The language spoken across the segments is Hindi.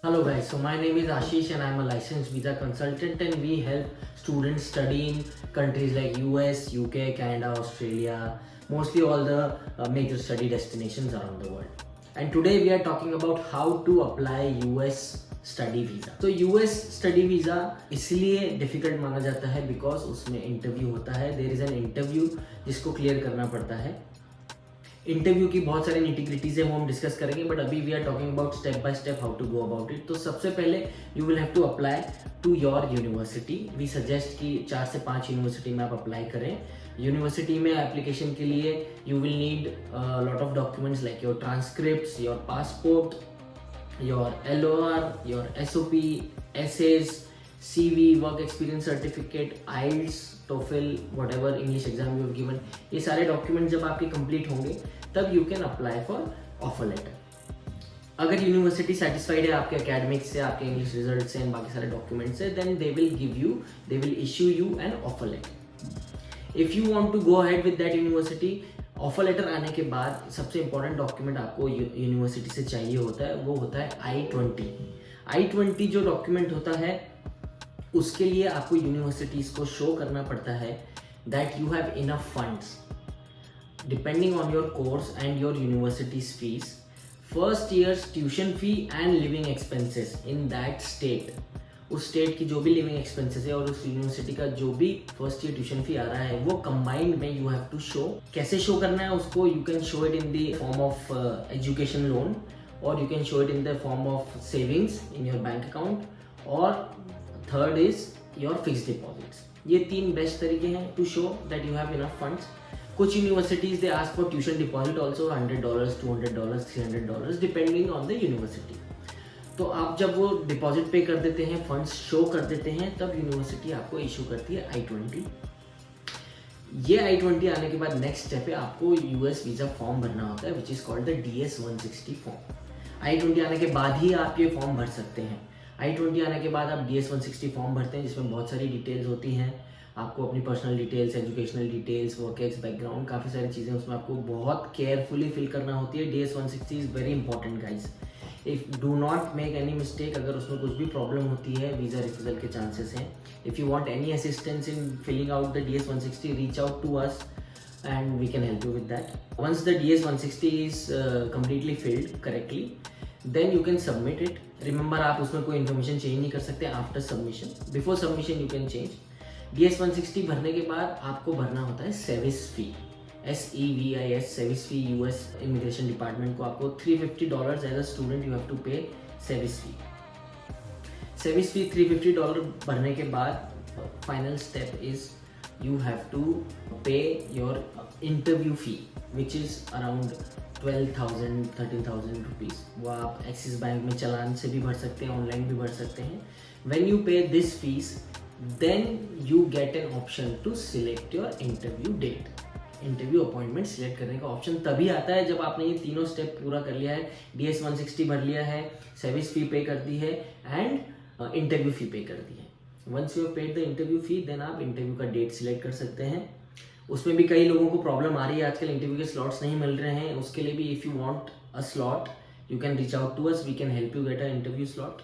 Hello guys, so my name is Ashish and I'm a licensed visa consultant and we help students study in countries like US, UK, Canada, Australia, mostly all the major study destinations around the world. And today we are talking about how to apply US study visa. So US study visa इसलिए difficult माना जाता है because उसमें interview होता है. There is an interview जिसको clear करना पड़ता है. इंटरव्यू की बहुत सारी निटिग्रिटीज है वो हम डिस्कस करेंगे बट अभी we are talking about step by step how to go about it. तो सबसे पहले you will have to apply to your university. We suggest कि 4 से 5 यूनिवर्सिटी में आप अप्लाई करें. यूनिवर्सिटी में एप्लीकेशन के लिए you will need lot of documents like your transcript, your passport, your LOR, your SOP, essays, CV, work experience certificate, IELTS, TOEFL, whatever English exam you have given. ये सारे डॉक्यूमेंट जब आपके कंप्लीट होंगे तब you can apply for offer letter. अगर यूनिवर्सिटी सेटिस्फाइड है आपके एकेडमिक्स से, आपके इंग्लिश रिजल्ट से एंड बाकी सारे डॉक्यूमेंट से, then they will issue you an offer letter. If you want to go ahead with that university, offer letter आने के बाद सबसे इंपॉर्टेंट डॉक्यूमेंट आपको यूनिवर्सिटी से चाहिए होता है वो होता है I-20. I-20 जो डॉक्यूमेंट होता है उसके लिए आपको यूनिवर्सिटीज को शो करना पड़ता है that you have enough funds depending on your course and your universities fees, first years tuition fee and living expenses in that state. उस स्टेट की जो भी लिविंग एक्सपेंसेस है और उस यूनिवर्सिटी का जो भी फर्स्ट ईयर ट्यूशन फी आ रहा है वो कंबाइंड में यू हैव टू शो. कैसे शो करना है उसको, you can show it in the form of education loan और you can show it in the form of savings in your bank account, और third is your fix deposits. ये 3 बेस्ट तरीके हैं to show that you have enough funds. कुछ universities they ask for tuition deposit also, $100, $200, $300 depending on the university. तो आप जब वो डिपॉजिट पे कर देते हैं, फंड्स शो कर देते हैं, तब यूनिवर्सिटी आपको इशू करती है I-20. ये I-20 आने के बाद नेक्स्ट स्टेप है आपको यूएस वीजा फॉर्म भरना होता है which is called the DS-160 form. I-20 आने के बाद ही आप ये फॉर्म भर सकते हैं. I-20 आने के बाद आप DS-160 फॉर्म भरते हैं जिसमें बहुत सारी डिटेल्स होती हैं. आपको अपनी personal details, educational details, work ex, background, काफ़ी सारी चीज़ें उसमें आपको बहुत केयरफुली फिल करना होती है. DS-160 is very important guys. If do not make any mistake. अगर उसमें कुछ भी प्रॉब्लम होती है वीज़ा रिफ्यूजल के चांसेस हैं. If you want any assistance in filling out the DS-160, reach out to us and we can help you with that. Once the DS-160 is completely filled correctly, then you can submit it. Remember आप उसमें कोई इन्फॉर्मेशन चेंज नहीं कर सकते after submission. Before submission you can change. DS-160 भरने के बाद आपको भरना होता है SEVIS fee, SEVIS, SEVIS fee. US immigration department को आपको $350 as a student you have to pay SEVIS fee. SEVIS fee $350 भरने के बाद final step is you have to pay your interview fee which is around 12,000 13,000 rupees. वो आप एक्सिस बैंक में चालान से भी भर सकते हैं, ऑनलाइन भी भर सकते हैं. when you pay this fees then you get an option to select your interview date. Interview appointment select करने का ऑप्शन तभी आता है जब आपने ये तीनों स्टेप पूरा कर लिया है. DS-160 भर लिया है, सर्विस फी पे कर दी है एंड इंटरव्यू फी पे कर दी है. Once you have paid the interview fee देन आप इंटरव्यू का डेट सिलेक्ट कर सकते हैं. उसमें भी कई लोगों को प्रॉब्लम आ रही है आजकल, इंटरव्यू के स्लॉट्स नहीं मिल रहे हैं. उसके लिए भी if you want a slot you can reach out to us, we can help you get a interview slot.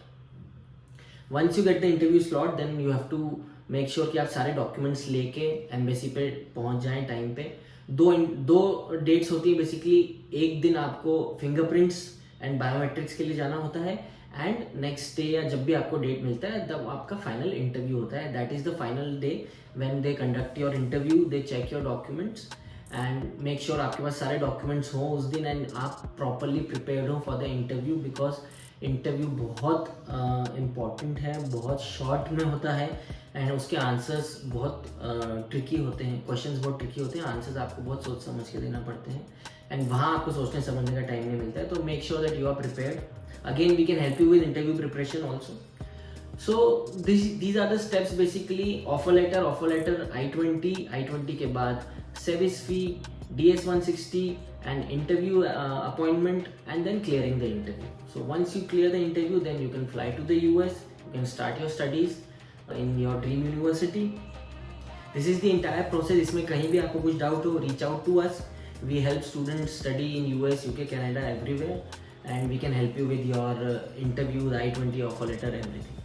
Once you get the interview slot then you have to make sure कि आप सारे डॉक्यूमेंट्स लेके एम्बेसी पे पहुंच जाएं टाइम पे. दो डेट्स होती है बेसिकली. एक दिन आपको फिंगरप्रिंट्स एंड बायोमेट्रिक्स के लिए जाना होता है एंड नेक्स्ट डे या जब भी आपको डेट मिलता है तब आपका फाइनल इंटरव्यू होता है. That is the final day when they conduct your interview, they check your documents and make sure आपके पास सारे डॉक्यूमेंट्स हों उस दिन एंड आप प्रॉपरली प्रिपेयर्ड हो for the interview. Because interview बहुत इम्पॉर्टेंट है, बहुत शॉर्ट में होता है एंड उसके आंसर्स बहुत ट्रिकी होते हैं, क्वेश्चंस बहुत ट्रिकी होते हैं, आंसर्स आपको बहुत सोच समझ के देना पड़ते हैं एंड वहाँ आपको सोचने समझने का टाइम नहीं मिलता है. तो make sure that you are prepared. Again, we can help you with interview preparation also. So these are the steps basically. Offer letter, I-20 के बाद service fee, DS-160 and interview appointment and then clearing the interview. So once you clear the interview then you can fly to the US, you can start your studies in your dream university. This is the entire process. इसमें कहीं भी आपको कुछ डाउट हो, reach out to us. We help students study in US, UK, Canada, everywhere. and we can help you with your interview, the I-20 offer letter, everything.